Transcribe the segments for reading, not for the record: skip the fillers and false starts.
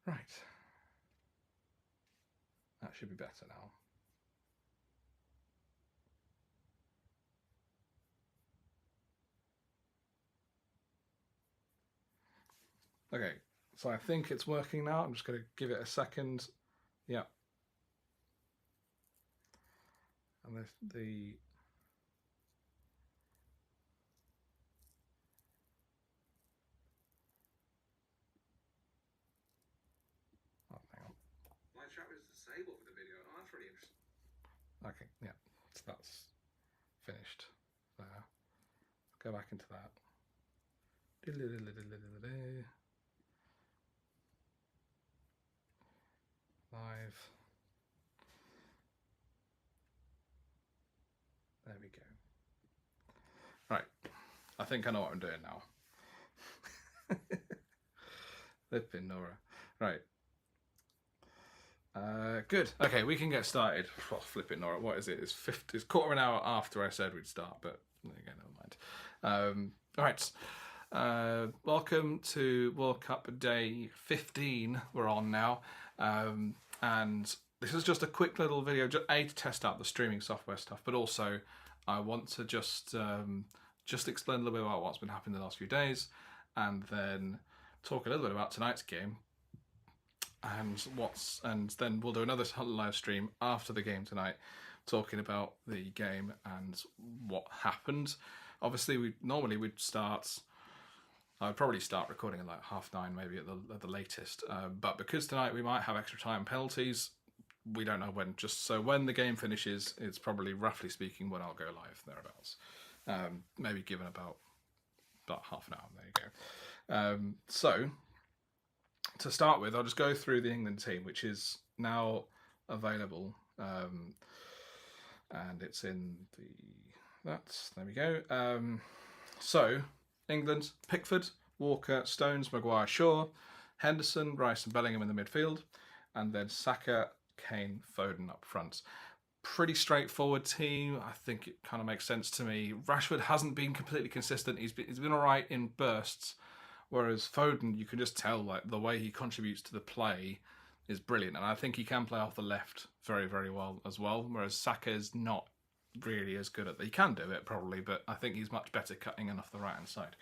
Right. That should be better now. Okay, so I think it's working now. I'm just going to give it a second. Yeah. And the oh, hang on. My chat was disabled for the video. Oh, that's really interesting. Okay, yeah, so that's finished. There. Go back into that. Live. There we go. Right, I think I know what I'm doing now. Flipping Nora. Right. Good. Okay, we can get started. Oh, flipping Nora. What is it? It's quarter of an hour after I said we'd start, but again, never mind. All right. Welcome to World Cup Day 15. We're on now, and this is just a quick little video, just to test out the streaming software stuff, but also I want to just explain a little bit about what's been happening the last few days, and then talk a little bit about tonight's game, and then we'll do another live stream after the game tonight, talking about the game and what happened. Obviously, we'd start. I'd probably start recording at like 9:30, maybe at the latest. But because tonight we might have extra time penalties, we don't know when. Just so when the game finishes, it's probably, roughly speaking, when I'll go live, thereabouts. Maybe given about half an hour. There you go. So to start with, I'll just go through the England team, which is now available, and it's in there we go. So England: Pickford, Walker, Stones, Maguire, Shaw, Henderson, Rice and Bellingham in the midfield, and then Saka, Kane, Foden up front. Pretty straightforward team. I think it kind of makes sense to me. Rashford hasn't been completely consistent. He's been all right in bursts, whereas Foden, you can just tell like the way he contributes to the play is brilliant, and I think he can play off the left very, very well as well. Whereas Saka is not really as good at that. He can do it probably, but I think he's much better cutting in off the right hand side.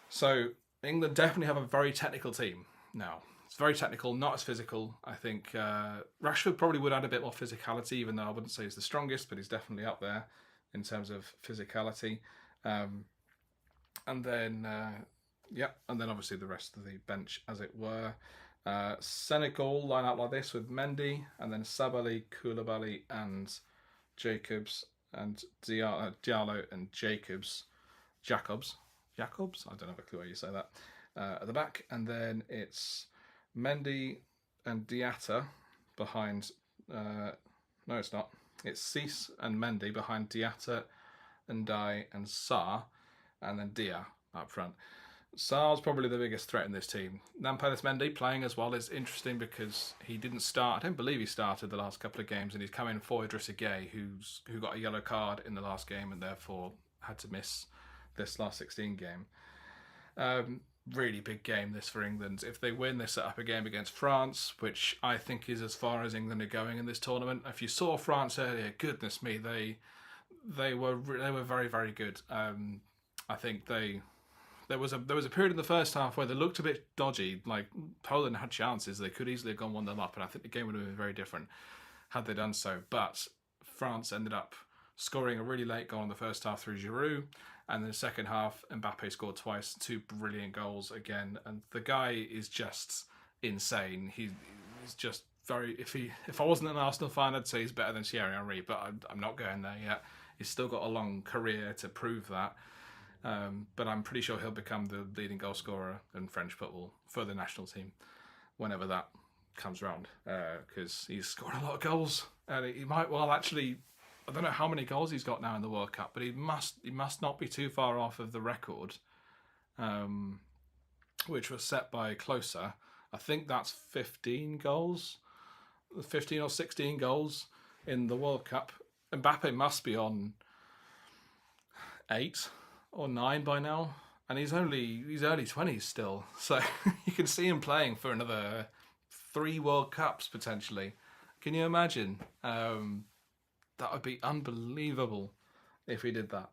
So England definitely have a very technical team now. It's very technical, not as physical. I think Rashford probably would add a bit more physicality, even though I wouldn't say he's the strongest, but he's definitely up there in terms of physicality. And then obviously the rest of the bench, as it were. Senegal line out like this with Mendy, and then Sabali, Koulibaly, and Jacobs, and Diallo and Jacobs. I don't have a clue how you say that. At the back, and then it's Mendy and Diatta behind. No, it's not. It's Cease and Mendy behind Diatta, and Dye and Sarr, and then Dia up front. Sarr's probably the biggest threat in this team. Nampalys Mendy playing as well is interesting because he didn't start. I don't believe he started the last couple of games, and he's come in for Idrissa Gueye, who got a yellow card in the last game and therefore had to miss this last 16 game. Really big game this for England. If they win, they set up a game against France, which I think is as far as England are going in this tournament. If you saw France earlier, goodness me, they were very, very good. I think there was a period in the first half where they looked a bit dodgy. Like Poland had chances; they could easily have gone 1-0 up, and I think the game would have been very different had they done so. But France ended up scoring a really late goal in the first half through Giroud, and in the second half, Mbappe scored twice, 2 brilliant goals again. And the guy is just insane. He's just very. If I wasn't an Arsenal fan, I'd say he's better than Thierry Henry, but I'm not going there yet. He's still got a long career to prove that. But I'm pretty sure he'll become the leading goal scorer in French football for the national team whenever that comes around, because he's scored a lot of goals, and he might well actually. I don't know how many goals he's got now in the World Cup, but he must not be too far off of the record, which was set by Closer. I think that's 15 goals, 15 or 16 goals in the World Cup. Mbappe must be on 8 or 9 by now, and he's early 20s still, so you can see him playing for another 3 World Cups potentially. Can you imagine? That would be unbelievable if he did that.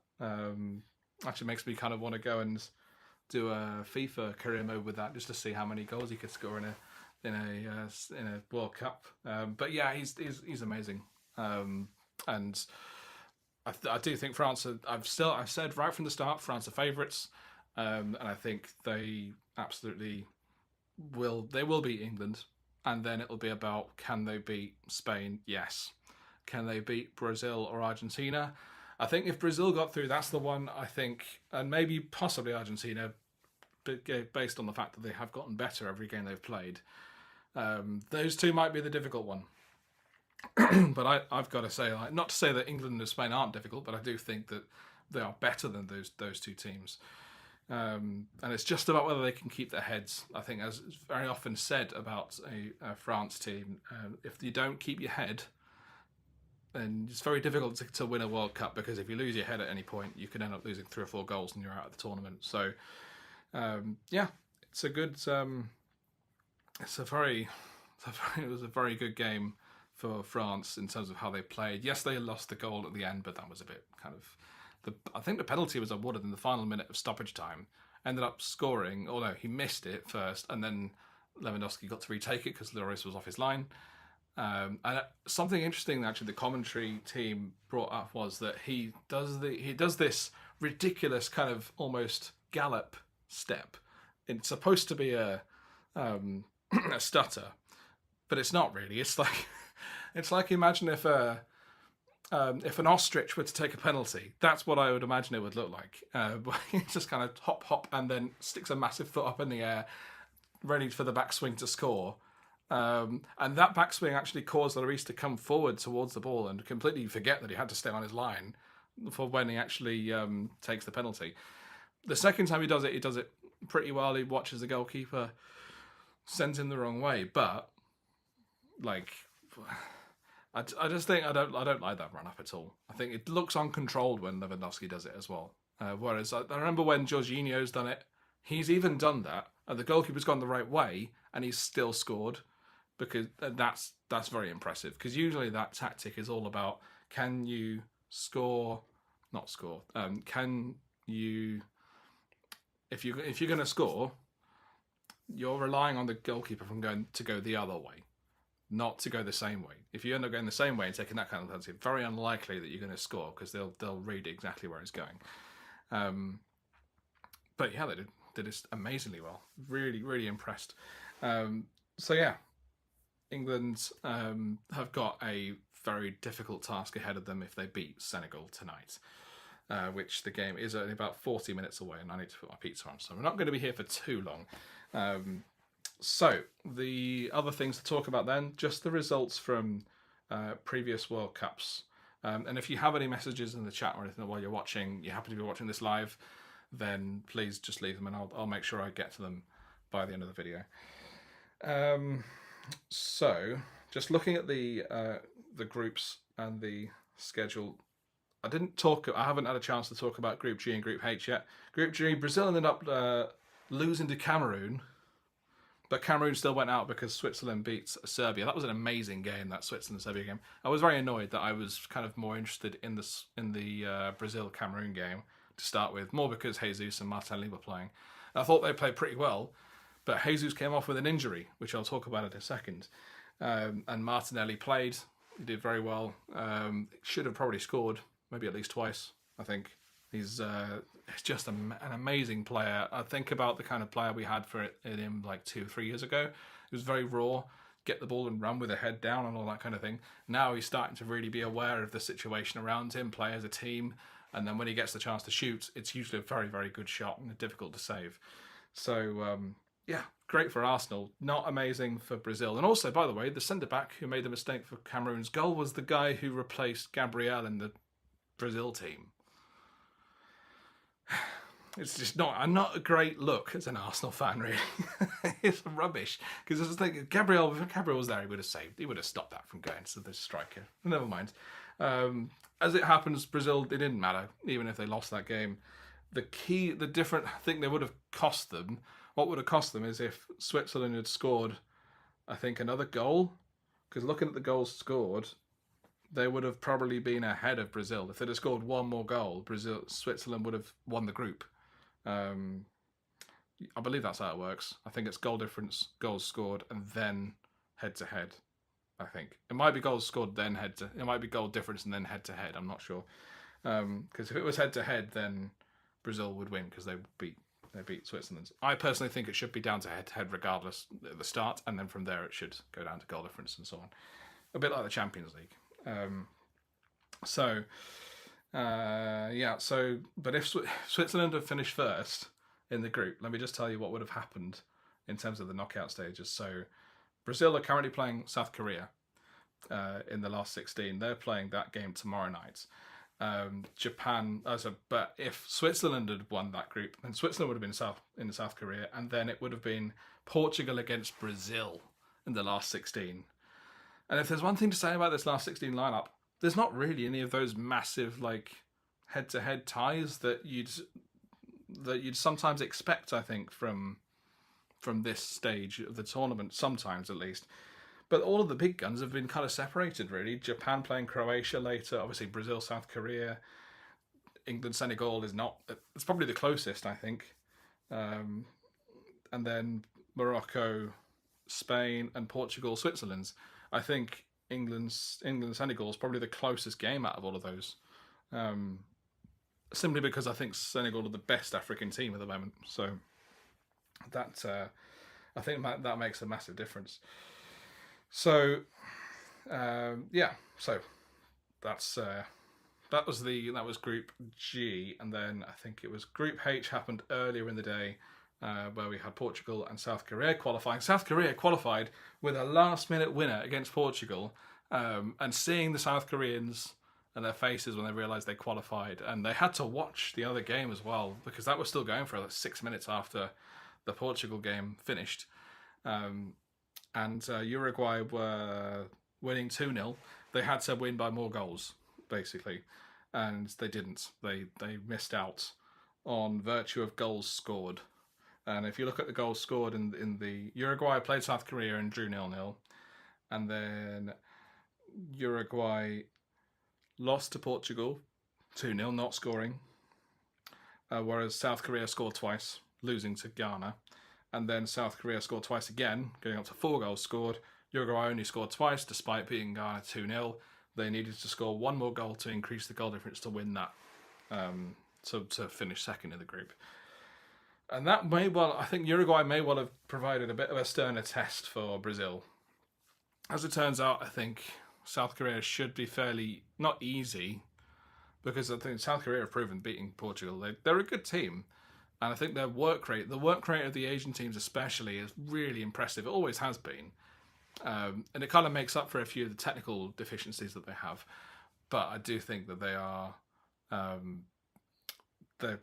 Actually makes me kind of want to go and do a FIFA career mode with that, just to see how many goals he could score in a World Cup. But yeah, he's amazing, and I do think France I've said right from the start, France are favourites, and I think they absolutely will. They will beat England, and then it'll be about, can they beat Spain? Yes. Can they beat Brazil or Argentina? I think if Brazil got through, that's the one, I think, and maybe possibly Argentina, based on the fact that they have gotten better every game they've played. Those two might be the difficult one. But I've got to say, like, not to say that England and Spain aren't difficult, but I do think that they are better than those two teams. And it's just about whether they can keep their heads. I think, as is very often said about a France team, if you don't keep your head, then it's very difficult to win a World Cup, because if you lose your head at any point, you could end up losing 3 or 4 goals and you're out of the tournament. So, yeah, it's a good. It was a very good game for France in terms of how they played. Yes, they lost the goal at the end, but that was a bit kind of. I think the penalty was awarded in the final minute of stoppage time. Ended up scoring, although he missed it first, and then Lewandowski got to retake it because Lloris was off his line. And something interesting that actually the commentary team brought up was that he does this ridiculous kind of almost gallop step. It's supposed to be a stutter, but it's not really. It's like imagine if an ostrich were to take a penalty. That's what I would imagine it would look like. He just kind of hop and then sticks a massive foot up in the air, ready for the backswing to score. And that backswing actually caused Lloris to come forward towards the ball and completely forget that he had to stay on his line for when he actually takes the penalty. The second time he does it pretty well. He watches the goalkeeper, sends him the wrong way. But like, I just think I don't like that run up at all. I think it looks uncontrolled when Lewandowski does it as well. Whereas I remember when Jorginho's done it, he's even done that, and the goalkeeper's gone the right way, and he's still scored. Because that's very impressive. Because usually that tactic is all about, can you score, not score. Can you, if you're going to score, you're relying on the goalkeeper from going to go the other way, not to go the same way. If you end up going the same way and taking that kind of penalty, very unlikely that you're going to score, because they'll read exactly where it's going. But yeah, they did it amazingly well. Really, really impressed. So yeah. England have got a very difficult task ahead of them if they beat Senegal tonight, which the game is only about 40 minutes away, and I need to put my pizza on, so I'm not going to be here for too long. So the other things to talk about then, just the results from previous World Cups. And if you have any messages in the chat or anything while you're watching, you happen to be watching this live, then please just leave them, and I'll make sure I get to them by the end of the video. So, just looking at the groups and the schedule, I haven't had a chance to talk about Group G and Group H yet. Group G, Brazil ended up losing to Cameroon, but Cameroon still went out because Switzerland beat Serbia. That was an amazing game, that Switzerland-Serbia game. I was very annoyed that I was kind of more interested in the Brazil-Cameroon game to start with, more because Jesus and Martinelli were playing. I thought they played pretty well, but Jesus came off with an injury, which I'll talk about in a second. And Martinelli played. He did very well. Should have probably scored, maybe at least twice, I think. He's just an amazing player. I think about the kind of player we had for him like 2-3 years ago. He was very raw, get the ball and run with a head down and all that kind of thing. Now he's starting to really be aware of the situation around him, play as a team, and then when he gets the chance to shoot, it's usually a very, very good shot and difficult to save. So, yeah, great for Arsenal. Not amazing for Brazil. And also, by the way, the centre-back who made the mistake for Cameroon's goal was the guy who replaced Gabriel in the Brazil team. It's just not a great look as an Arsenal fan, really. It's rubbish. Because I was thinking, if Gabriel was there, he would have saved. He would have stopped that from going to the striker. Never mind. As it happens, Brazil, it didn't matter, even if they lost that game. the different thing they would have cost them. What would have cost them is if Switzerland had scored, I think, another goal. Because looking at the goals scored, they would have probably been ahead of Brazil. If they'd have scored one more goal, Switzerland would have won the group. I believe that's how it works. I think it's goal difference, goals scored, and then head to head. I think it might be goals scored, then it might be goal difference and then head to head. I'm not sure. Because if it was head to head, then Brazil would win because they beat Switzerland. I personally think it should be down to head to head regardless at the start, and then from there it should go down to goal difference and so on. A bit like the Champions League. But if Switzerland had finished first in the group, let me just tell you what would have happened in terms of the knockout stages. So Brazil are currently playing South Korea in the last 16. They're playing that game tomorrow night. But if Switzerland had won that group, then Switzerland would have been in South Korea, and then it would have been Portugal against Brazil in the last 16. And if there's one thing to say about this last 16 lineup, there's not really any of those massive head-to-head ties that you'd sometimes expect, I think, from this stage of the tournament, sometimes at least. But all of the big guns have been kind of separated, really. Japan playing Croatia later, obviously Brazil, South Korea, England, Senegal is not. It's probably the closest, I think. And then Morocco, Spain, and Portugal, Switzerland. I think England, Senegal is probably the closest game out of all of those. Simply because I think Senegal are the best African team at the moment. So that I think that makes a massive difference. So so that was Group G, and then I think it was Group H happened earlier in the day, where we had Portugal and South Korea qualifying. South Korea qualified with a last-minute winner against Portugal, and seeing the South Koreans and their faces when they realised they qualified, and they had to watch the other game as well because that was still going for 6 minutes after the Portugal game finished. And Uruguay were winning 2-0. They had to win by more goals, basically, and they didn't. They missed out on virtue of goals scored. And if you look at the goals scored in the Uruguay played South Korea and drew 0-0, and then Uruguay lost to Portugal 2-0, not scoring, whereas South Korea scored twice, losing to Ghana. And then South Korea scored twice again, going up to 4 goals scored. Uruguay only scored twice, despite beating Ghana 2-0. They needed to score one more goal to increase the goal difference to win that, to finish second in the group. And that I think Uruguay may well have provided a bit of a sterner test for Brazil. As it turns out, I think South Korea should be fairly, not easy, because I think South Korea have proven beating Portugal. They're a good team. And I think the work rate of the Asian teams especially is really impressive. It always has been. And it kind of makes up for a few of the technical deficiencies that they have. But I do think that they are... they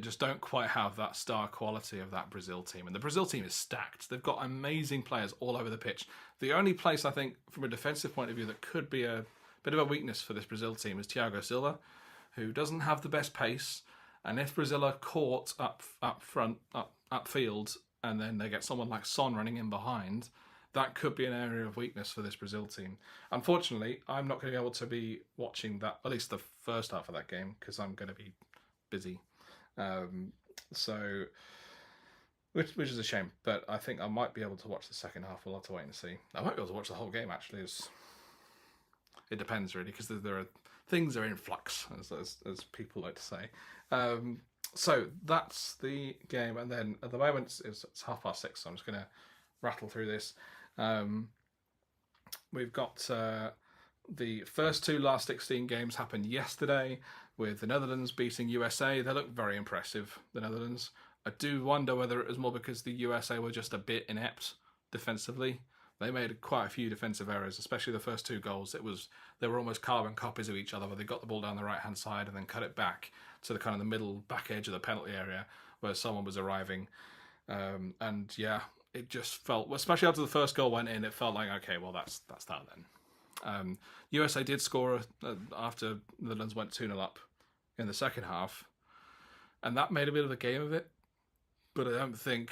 just don't quite have that star quality of that Brazil team. And the Brazil team is stacked. They've got amazing players all over the pitch. The only place, I think, from a defensive point of view, that could be a bit of a weakness for this Brazil team is Thiago Silva, who doesn't have the best pace. And if Brazil are caught up front, upfield, and then they get someone like Son running in behind, that could be an area of weakness for this Brazil team. Unfortunately, I'm not going to be able to be watching that, at least the first half of that game, because I'm going to be busy. Which is a shame, but I think I might be able to watch the second half. We'll have to wait and see. I might be able to watch the whole game, actually. It depends, really, because things are in flux, as people like to say. So that's the game, and then at the moment it's 6:30, so I'm just going to rattle through this. We've got the first two last 16 games happened yesterday, with the Netherlands beating USA. They look very impressive, the Netherlands. I do wonder whether it was more because the USA were just a bit inept defensively. They made quite a few defensive errors, especially the first 2 goals. They were almost carbon copies of each other, where they got the ball down the right-hand side and then cut it back to the kind of the middle back edge of the penalty area where someone was arriving. It just felt, especially after the first goal went in, it felt like, okay, well, that's that then. USA did score after the Netherlands went 2-0 up in the second half. and that made a bit of a game of it. But I don't think,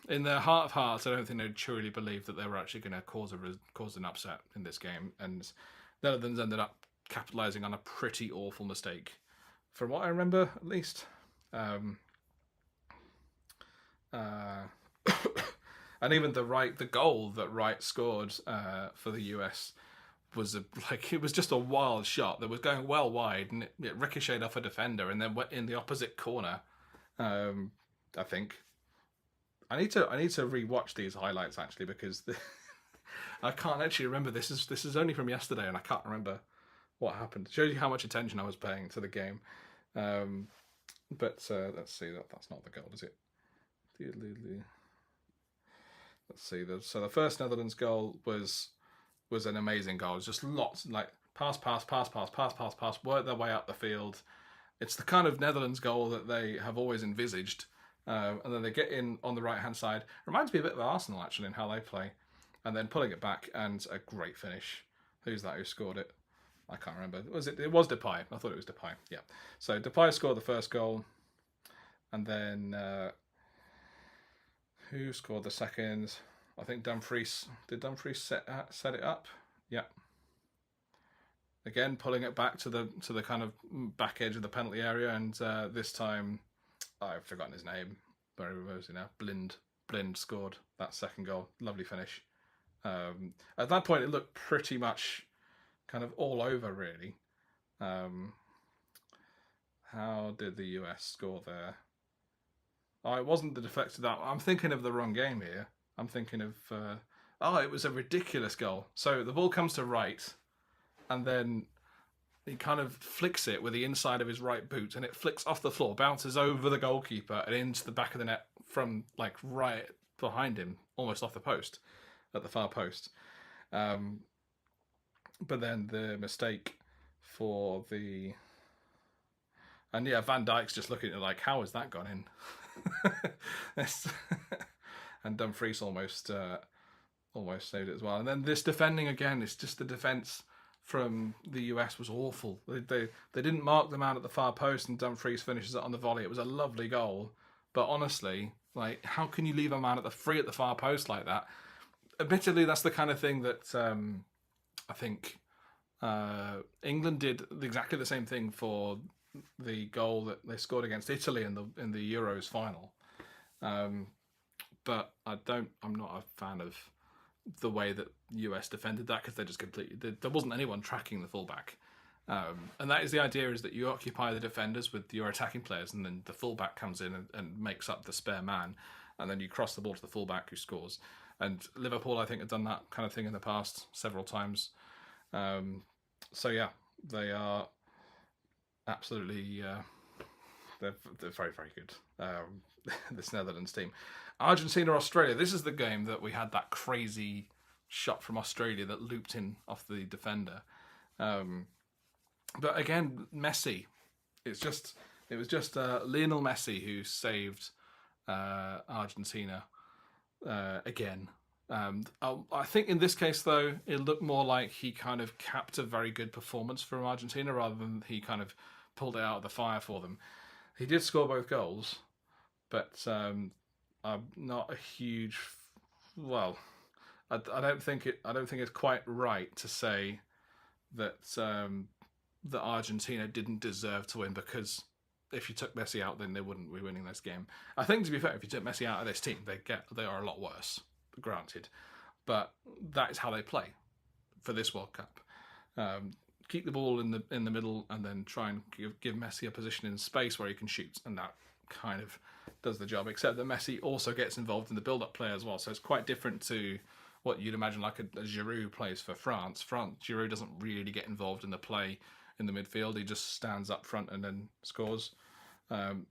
in their heart of hearts, I don't think they truly believed that they were actually going to cause an upset in this game. And the Netherlands ended up capitalising on a pretty awful mistake, from what I remember, at least. And even the goal that Wright scored for the US was it was just a wild shot that was going well wide, and it ricocheted off a defender and then went in the opposite corner. I think I need to rewatch these highlights actually, because I can't actually remember. This is only from yesterday, and I can't remember what happened. It shows you how much attention I was paying to the game. But let's see. That's not the goal, is it? Let's see. So the first Netherlands goal was an amazing goal. It was just lots, like pass, work their way up the field. It's the kind of Netherlands goal that they have always envisaged. And then they get in on the right-hand side. Reminds me a bit of Arsenal, actually, in how they play. And then pulling it back, and a great finish. Who's that who scored it? I can't remember. It was Depay. I thought it was Depay. Yeah. So Depay scored the first goal. And then who scored the second? I think Dumfries. Did Dumfries set it up? Yeah. Again, pulling it back to the kind of back edge of the penalty area, and this time I've forgotten his name. Very remotely now. Blind scored that second goal. Lovely finish. At that point, it looked pretty much kind of all over, really. How did the US score there? Oh, it wasn't the deflected that. I'm thinking of the wrong game here. I'm thinking of... it was a ridiculous goal. So the ball comes to Wright, and then he kind of flicks it with the inside of his right boot, and it flicks off the floor, bounces over the goalkeeper and into the back of the net from like right behind him, almost off the post, at the far post. But then the mistake for the... And yeah, Van Dijk's just looking at it like, how has that gone in? And Dumfries almost saved it as well. And then this defending again, it's just the defence from the US was awful. They didn't mark the man at the far post, and Dumfries finishes it on the volley. It was a lovely goal, but honestly, like, how can you leave a man at the far post like that? Admittedly, that's the kind of thing that I think England did exactly the same thing for the goal that they scored against Italy in the Euros final. But I'm not a fan of the way that US defended that, because they just there wasn't anyone tracking the fullback. And that is the idea, is that you occupy the defenders with your attacking players, and then the fullback comes in and makes up the spare man, and then you cross the ball to the fullback who scores. And Liverpool, I think, have done that kind of thing in the past several times. So yeah, they are absolutely they're very, very good. This Netherlands team. Argentina, Australia. This is the game that we had that crazy shot from Australia that looped in off the defender. But again, Messi. It was just Lionel Messi who saved Argentina again. I think in this case, though, it looked more like he kind of capped a very good performance from Argentina rather than he kind of pulled it out of the fire for them. He did score both goals, but I'm not a huge... Well, I don't think it's quite right to say that that Argentina didn't deserve to win, because if you took Messi out, then they wouldn't be winning this game. I think, to be fair, if you took Messi out of this team, they are a lot worse, granted. But that is how they play for this World Cup. Keep the ball in the middle, and then try and give Messi a position in space where he can shoot, and that kind of does the job. Except that Messi also gets involved in the build-up play as well, so it's quite different to what you'd imagine like a Giroud plays for France. Giroud doesn't really get involved in the play in the midfield. He just stands up front and then scores.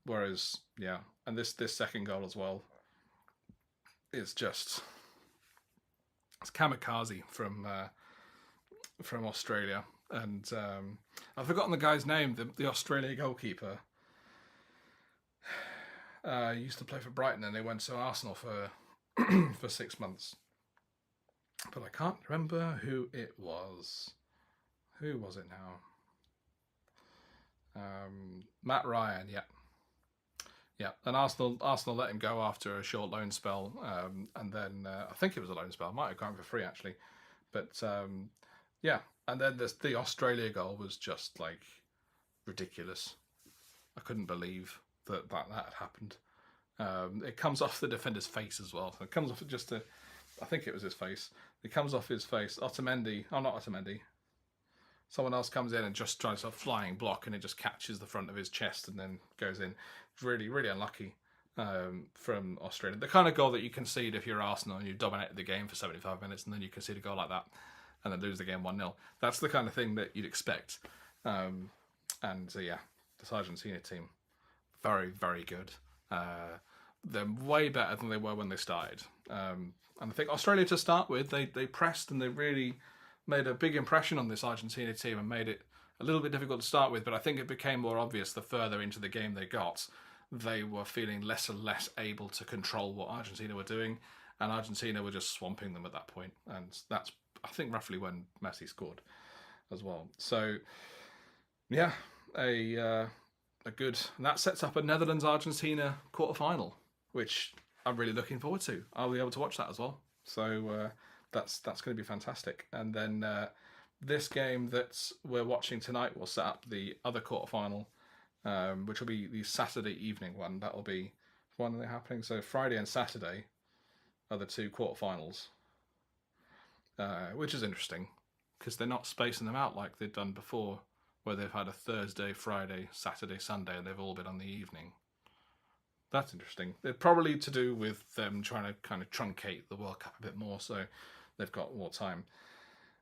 Whereas, yeah, and this second goal as well is just... It's kamikaze from Australia. And I've forgotten the guy's name, the Australia goalkeeper. He used to play for Brighton, and they went to Arsenal for for 6 months. But I can't remember who it was. Who was it now? Matt Ryan, yeah. Yeah, and Arsenal let him go after a short loan spell, and then I think it was a loan spell. Might have gone for free actually, but yeah, and then the Australia goal was just like ridiculous. I couldn't believe that had happened. It comes off the defender's face as well. So it comes off just a, I think it was his face. It comes off his face. Otamendi, oh not Otamendi. Someone else comes in and just tries a flying block, and it just catches the front of his chest and then goes in. It's really, really unlucky from Australia. The kind of goal that you concede if you're Arsenal and you've dominated the game for 75 minutes, and then you concede a goal like that and then lose the game 1-0. That's the kind of thing that you'd expect. Yeah, this Argentina team, very, very good. They're way better than they were when they started. And I think Australia, to start with, they pressed and they really made a big impression on this Argentina team and made it a little bit difficult to start with, but I think it became more obvious the further into the game they got. They were feeling less and less able to control what Argentina were doing, and Argentina were just swamping them at that point. And that's, I think, roughly when Messi scored as well. So, yeah, a good... And that sets up a Netherlands-Argentina quarter-final, which I'm really looking forward to. I'll be able to watch that as well. So... That's going to be fantastic. And then this game that we're watching tonight will set up the other quarterfinal, which will be the Saturday evening one. That will be one they're happening. So Friday and Saturday are the two quarterfinals, which is interesting because they're not spacing them out like they've done before, where they've had a Thursday, Friday, Saturday, Sunday, and they've all been on the evening. That's interesting. They're probably to do with them trying to kind of truncate the World Cup a bit more, so they've got more time.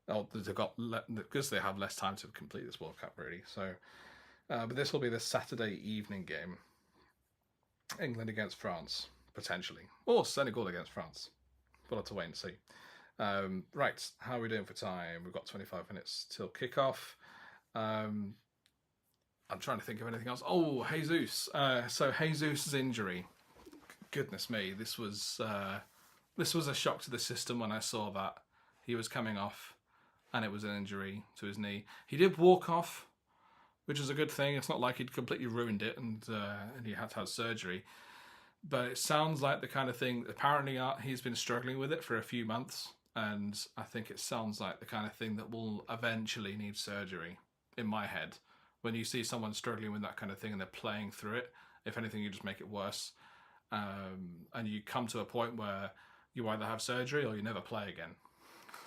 Oh, they've got because they have less time to complete this World Cup, really. So, but this will be the Saturday evening game. England against France, potentially, or Senegal against France. We'll have to wait and see. Right, how are we doing for time? We've got 25 minutes till kickoff. I'm trying to think of anything else. Oh, Jesus. So Jesus' injury. Goodness me, this was a shock to the system when I saw that he was coming off, and it was an injury to his knee. He did walk off, which is a good thing. It's not like he'd completely ruined it and he had to have surgery. But it sounds like the kind of thing. Apparently, he's been struggling with it for a few months, and I think it sounds like the kind of thing that will eventually need surgery. In my head, when you see someone struggling with that kind of thing and they're playing through it, if anything, you just make it worse. And you come to a point where you either have surgery or you never play again.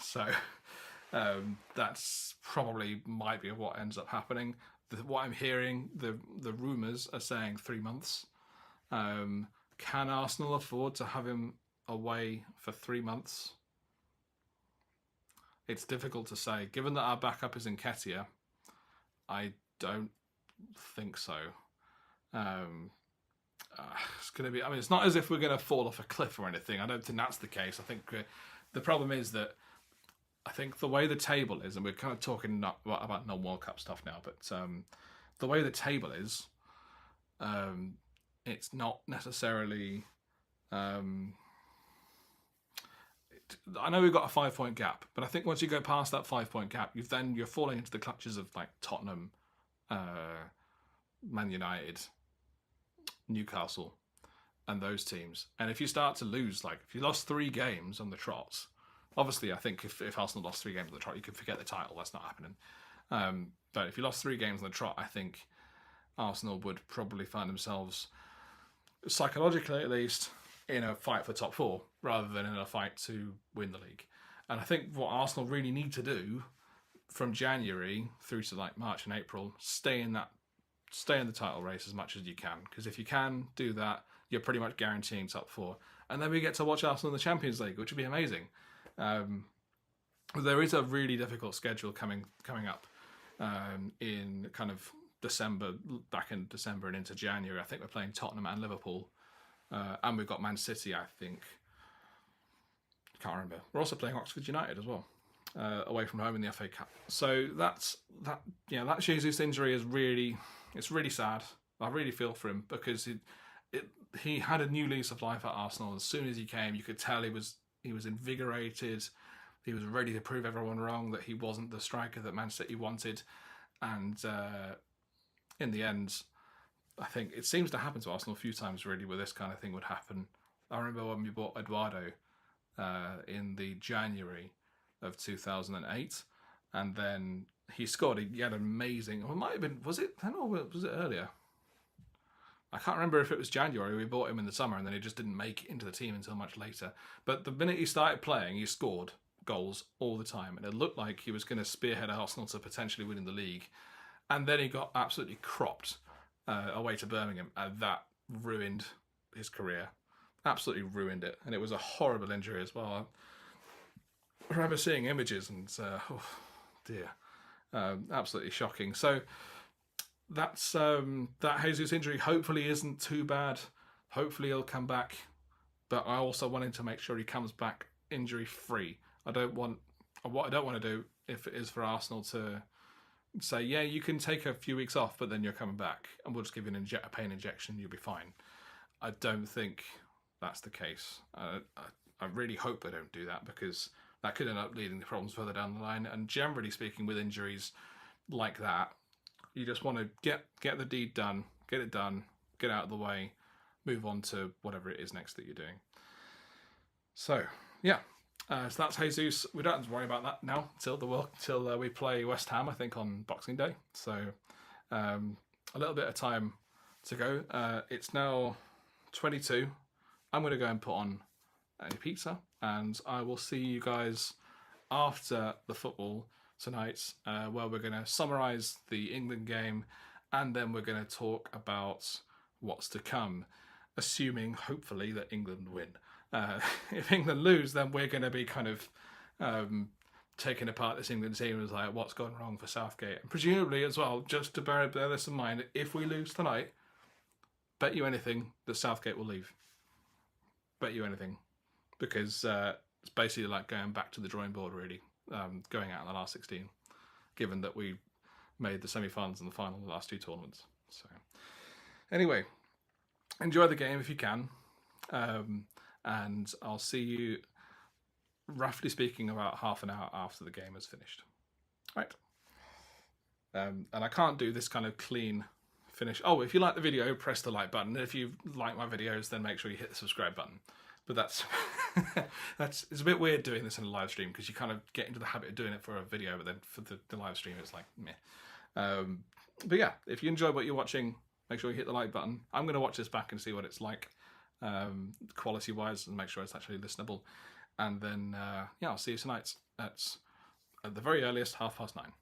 So that's probably might be what ends up happening. What I'm hearing, the rumours are saying 3 months. Can Arsenal afford to have him away for 3 months? It's difficult to say. Given that our backup is in Nketiah, I don't think so. It's going to be... I mean, it's not as if we're going to fall off a cliff or anything. I don't think that's the case. I think the problem is that I think the way the table is, and we're kind of talking not about non-World Cup stuff now, but the way the table is, it's not necessarily... I know we've got a 5-point gap, but I think once you go past that 5-point gap, you're falling into the clutches of like Tottenham, Man United, Newcastle, and those teams. And if you start to lose, like if you lost 3 games on the trot, obviously I think if Arsenal lost 3 games on the trot, you can forget the title. That's not happening. But if you lost 3 games on the trot, I think Arsenal would probably find themselves, psychologically at least, in a fight for top 4 rather than in a fight to win the league. And I think what Arsenal really need to do from January through to like March and April, stay in the title race as much as you can. Because if you can do that, you're pretty much guaranteeing top 4. And then we get to watch Arsenal in the Champions League, which would be amazing. There is a really difficult schedule coming up in kind of December, back in December and into January. I think we're playing Tottenham and Liverpool. And we've got Man City, I think. Can't remember. We're also playing Oxford United as well, away from home in the FA Cup. So that Jesus injury is really sad. I really feel for him because he had a new lease of life at Arsenal. As soon as he came, you could tell he was invigorated. He was ready to prove everyone wrong that he wasn't the striker that Man City wanted. And in the end, I think it seems to happen to Arsenal a few times really, where this kind of thing would happen. I remember when we bought Eduardo in the January of 2008, and then he scored. He had an amazing. Or it might have been. Was it then or was it earlier? I can't remember if it was January. We bought him in the summer, and then he just didn't make it into the team until much later. But the minute he started playing, he scored goals all the time, and it looked like he was going to spearhead Arsenal to potentially winning the league. And then he got absolutely cropped away to Birmingham, and that ruined his career. Absolutely ruined it, and it was a horrible injury as well. I remember seeing images, and oh dear, absolutely shocking. So that's that Jesus injury. Hopefully, isn't too bad. Hopefully, he'll come back. But I also want him to make sure he comes back injury free. What I don't want to do, if it is for Arsenal to say, yeah, you can take a few weeks off, but then you're coming back, and we'll just give you a pain injection, you'll be fine. I don't think that's the case. I really hope they don't do that, because that could end up leading to problems further down the line. And generally speaking, with injuries like that, you just want to get the deed done, get it done, get out of the way, move on to whatever it is next that you're doing. So yeah, so that's Jesus. We don't have to worry about that now till we play West Ham, I think, on Boxing Day. So a little bit of time to go. It's now 22. I'm going to go and put on a pizza, and I will see you guys after the football tonight, where we're going to summarise the England game, and then we're going to talk about what's to come, assuming, hopefully, that England win. If England lose, then we're going to be kind of taking apart this England team as like, what's gone wrong for Southgate? And presumably as well, just to bear this in mind, if we lose tonight, bet you anything that Southgate will leave. Bet you anything. Because it's basically like going back to the drawing board, really, going out in the last 16, given that we made the semi-finals and the final in the last two tournaments. So anyway, enjoy the game if you can. And I'll see you, roughly speaking, about half an hour after the game is finished. Right. And I can't do this kind of clean finish. Oh, if you like the video, press the like button. If you like my videos, then make sure you hit the subscribe button. But that's it's a bit weird doing this in a live stream, because you kind of get into the habit of doing it for a video, but then for the live stream it's like meh. But yeah, if you enjoy what you're watching, make sure you hit the like button. I'm going to watch this back and see what it's like, quality wise, and make sure it's actually listenable. And then yeah, I'll see you tonight at the very earliest 9:30.